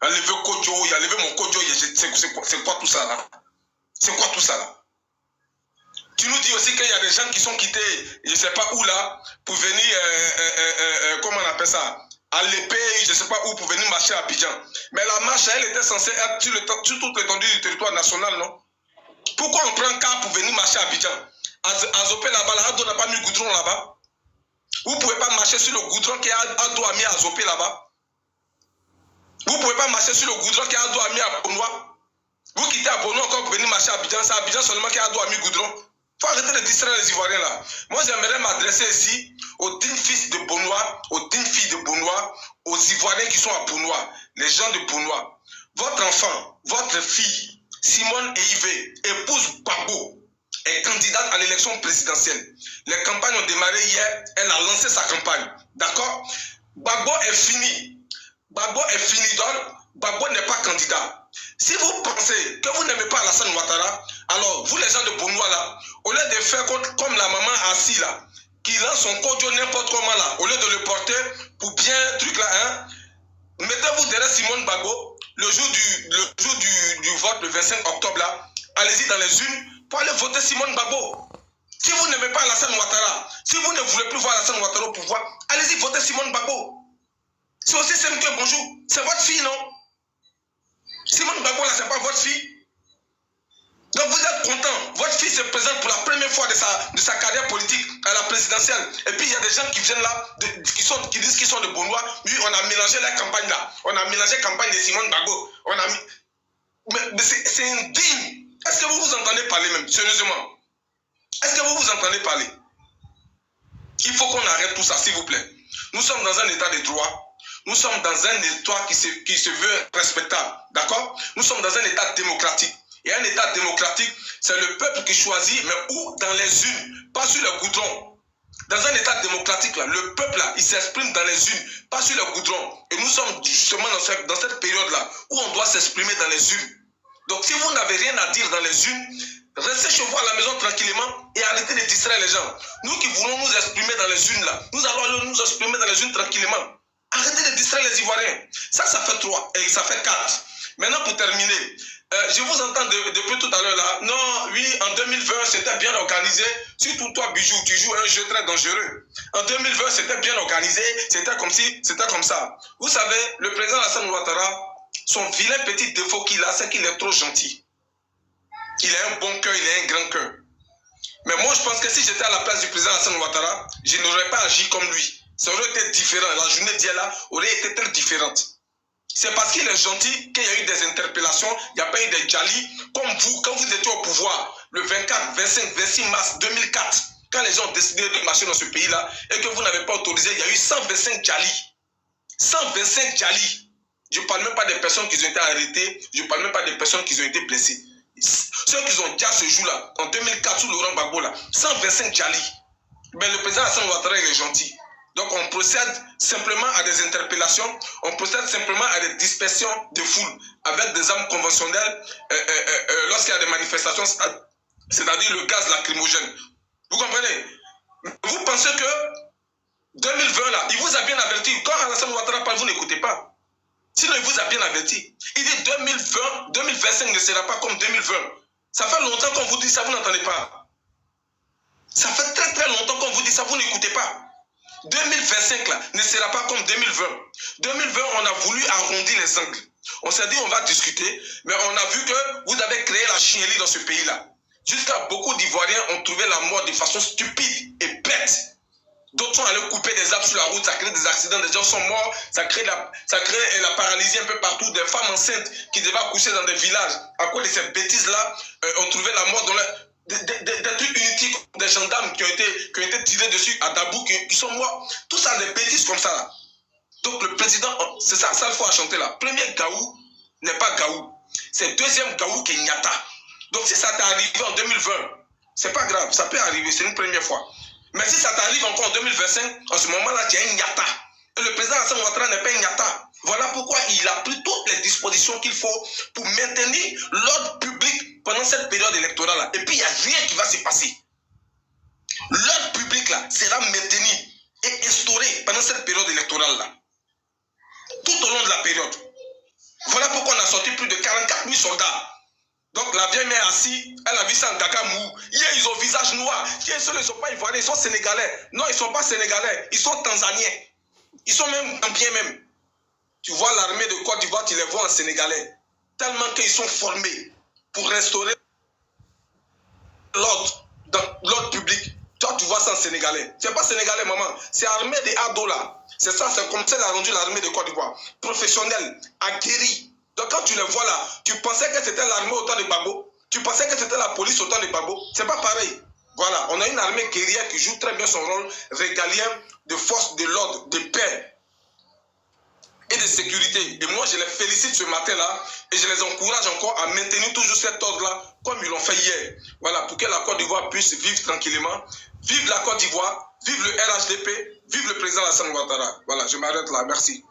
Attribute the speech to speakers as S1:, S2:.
S1: a levé Kodjo, il a levé mon Kodjo, c'est quoi tout ça là? C'est quoi tout ça là? Tu nous dis aussi qu'il y a des gens qui sont quittés, je ne sais pas où là, pour venir, comment on appelle ça, à l'épée, je ne sais pas où, pour venir marcher à Abidjan. Mais la marche, elle était censée être sur toute l'étendue du territoire national, non? Pourquoi on prend un car pour venir marcher à Abidjan? À Zopé là-bas, la Ado n'a pas mis goudron là-bas. Vous ne pouvez pas marcher sur le goudron qu'Ado a mis à Zopé là-bas. Vous ne pouvez pas marcher sur le goudron qu'Ado a mis à Bonois. Vous quittez à Bonois encore pour venir marcher à Abidjan. C'est à Abidjan seulement qu'Ado a mis goudron. Il faut arrêter de distraire les Ivoiriens là. Moi, j'aimerais m'adresser ici aux dignes fils de Bonois, aux dignes filles de Bonois, aux Ivoiriens qui sont à Bonois, les gens de Bonois. Votre enfant, votre fille, Simone Eivé, épouse Gbagbo, est candidate à l'élection présidentielle. Les campagnes ont démarré hier, elle a lancé sa campagne. D'accord? Gbagbo est fini. Gbagbo est fini, donc Gbagbo n'est pas candidat. Si vous pensez que vous n'aimez pas Alassane Ouattara, alors vous les gens de Bonois là, au lieu de faire comme la maman assise là, qui lance son Kodjo n'importe comment là, au lieu de le porter pour bien truc là, hein, mettez-vous derrière Simone Gbagbo le jour du vote le 25 octobre là, allez-y dans les urnes pour aller voter Simone Gbagbo. Si vous n'aimez pas Alassane Ouattara, si vous ne voulez plus voir Alassane Ouattara au pouvoir, allez-y voter Simone Gbagbo. C'est aussi simple que bonjour, c'est votre fille non? Simone Gbagbo là, c'est pas votre fille. Donc vous êtes content. Votre fille se présente pour la première fois de sa carrière politique à la présidentielle. Et puis il y a des gens qui viennent là, qui disent qu'ils sont de Bonois. Oui, on a mélangé la campagne là. On a mélangé la campagne de Simone Gbagbo. On a mis... Mais c'est indigne. Est-ce que vous vous entendez parler même, sérieusement? Est-ce que vous vous entendez parler? Il faut qu'on arrête tout ça, s'il vous plaît. Nous sommes dans un état de droit. Nous sommes dans un état qui se veut respectable. D'accord? Nous sommes dans un état démocratique. Et un état démocratique, c'est le peuple qui choisit, mais où? Dans les urnes, pas sur le goudron. Dans un état démocratique, là, le peuple, là, il s'exprime dans les urnes, pas sur le goudron. Et nous sommes justement dans cette période-là, où on doit s'exprimer dans les urnes. Donc si vous n'avez rien à dire dans les urnes, restez chez vous à la maison tranquillement et arrêtez de distraire les gens. Nous qui voulons nous exprimer dans les urnes, là, nous allons aller nous exprimer dans les urnes tranquillement. Arrêtez de distraire les Ivoiriens. Ça fait 3 et ça fait 4. Maintenant, pour terminer, je vous entends depuis tout à l'heure là. Non, oui, en 2020, c'était bien organisé. Surtout toi, Bijou, tu joues un jeu très dangereux. En 2020, c'était bien organisé. C'était comme ci, c'était comme ça. Vous savez, le président Alassane Ouattara, son vilain petit défaut qu'il a, c'est qu'il est trop gentil. Il a un bon cœur, il a un grand cœur. Mais moi, je pense que si j'étais à la place du président Alassane Ouattara, je n'aurais pas agi comme lui. Ça aurait été différent. La journée d'hier là aurait été très différente. C'est parce qu'il est gentil qu'il y a eu des interpellations, il n'y a pas eu des djalis. Comme vous, quand vous étiez au pouvoir, le 24, 25, 26 mars 2004, quand les gens ont décidé de marcher dans ce pays-là, et que vous n'avez pas autorisé, il y a eu 125 djalis. 125 djalis. Je ne parle même pas des personnes qui ont été arrêtées, je ne parle même pas des personnes qui ont été blessées. Ceux qui ont déjà ce jour-là, en 2004, sous Laurent Gbagbo, là, 125 djalis. Mais le président Alassane Ouattara, il est gentil. Donc on procède simplement à des interpellations, on procède simplement à des dispersions de foule avec des armes conventionnelles lorsqu'il y a des manifestations, c'est-à-dire le gaz lacrymogène. Vous comprenez? Vous pensez que 2020 là, il vous a bien averti. Quand Alassane Ouattara parle, vous n'écoutez pas. Sinon il vous a bien averti. Il dit 2020, 2025 ne sera pas comme 2020. Ça fait longtemps qu'on vous dit ça, vous n'entendez pas. Ça fait très très longtemps qu'on vous dit ça, vous n'écoutez pas. 2025 là ne sera pas comme 2020. 2020, on a voulu arrondir les angles. On s'est dit on va discuter, mais on a vu que vous avez créé la chienlit dans ce pays-là. Jusqu'à beaucoup d'Ivoiriens ont trouvé la mort de façon stupide et bête. D'autres sont allés couper des arbres sur la route, ça crée des accidents, des gens sont morts, ça crée la paralysie un peu partout. Des femmes enceintes qui devaient accoucher dans des villages à cause de ces bêtises-là ont trouvé la mort dans des trucs inutiles, des gendarmes qui ont été tirés dessus à Dabou, qui sont morts. Tout ça, des bêtises comme ça. Là. Donc le président, c'est ça il faut chanter là. Premier Gaou n'est pas Gaou. C'est deuxième Gaou qui est Nyata. Donc si ça t'est arrivé en 2020, c'est pas grave, ça peut arriver, c'est une première fois. Mais si ça t'arrive encore en 2025, en ce moment-là, tu es un Nyata. Et le président Alassane Ouattara n'est pas un Nyata. Voilà pourquoi il a pris toutes les dispositions qu'il faut pour maintenir l'ordre public pendant cette période électorale-là. Et puis, il n'y a rien qui va se passer. L'ordre public là sera maintenu et instauré pendant cette période électorale-là. Tout au long de la période. Voilà sorti plus de 44 000 soldats. Donc la vieille mère assise, elle a vu ça en gaga mou. Hier, ils ont visage noir. Hier, ils ne sont pas ivoiriens, ils sont sénégalais. Non, ils ne sont pas sénégalais, ils sont tanzaniens. Ils sont même gambiens même. Tu vois l'armée de Côte d'Ivoire, tu les vois en sénégalais. Tellement qu'ils sont formés pour restaurer l'ordre public. Toi, tu vois ça en sénégalais. C'est pas sénégalais, maman. C'est l'armée des Ado là. C'est ça, c'est comme ça qu'elle a rendu l'armée de Côte d'Ivoire. Professionnelle, aguerrie. Donc quand tu les vois là, tu pensais que c'était l'armée au temps de Gbagbo. Tu pensais que c'était la police au temps de Gbagbo. C'est pas pareil. Voilà, on a une armée guerrière qui joue très bien son rôle régalien de force de l'ordre, de paix et de sécurité. Et moi, je les félicite ce matin-là et je les encourage encore à maintenir toujours cet ordre-là comme ils l'ont fait hier. Voilà, pour que la Côte d'Ivoire puisse vivre tranquillement. Vive la Côte d'Ivoire, vive le RHDP, vive le président Alassane Ouattara. Voilà, je m'arrête là. Merci.